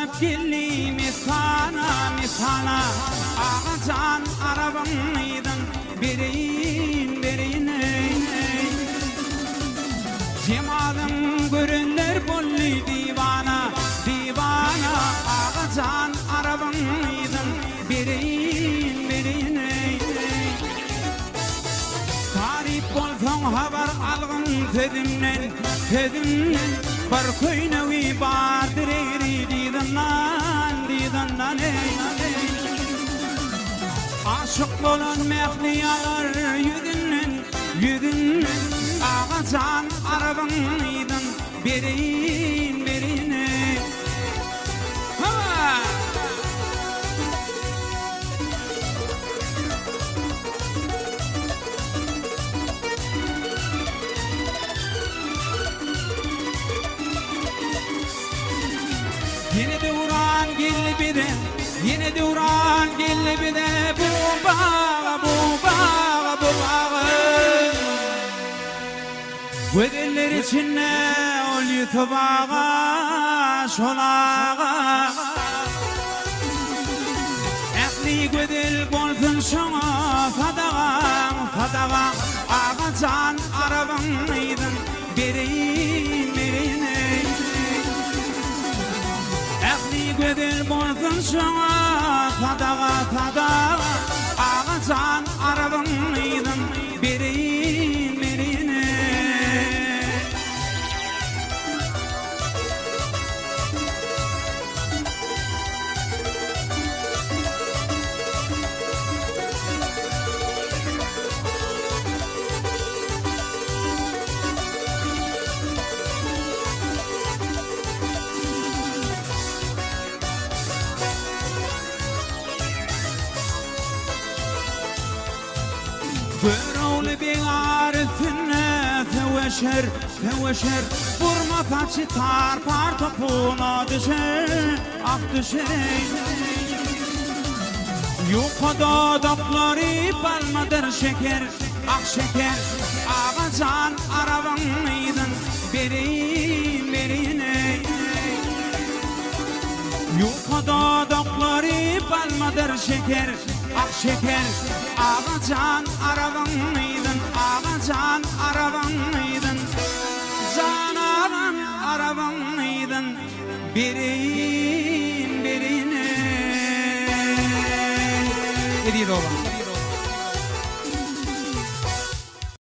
tepkili misana Ağacan arabanıydın birin Cemalım görünler bolli divana Ağacan arabanıydın birin Tarif bolsan haber algın tedimden Bir köynevi bardır eri didandan Aşık bolan mehliyar yüdünden Ağacan arabanıydın birine Yine devran gelli bir de bu bağı Güdüller içinde ol yutubağa şolağa Ehli güdül bolsun şuna fadağa Ağacan arabanıydın birine Ehli güdül bolsun şuna fadağa Ağacan arabanıydın birine Böyle bir arifine teveşer Vurma taçı tarpar topuna düşer Yukarıda dapları palmadır şeker Ağacan arabanıydın birine Yukarıda dapları palmadır şeker Ağacan arabanıydın Canan arabanıydın birine Ne diyor oğlan?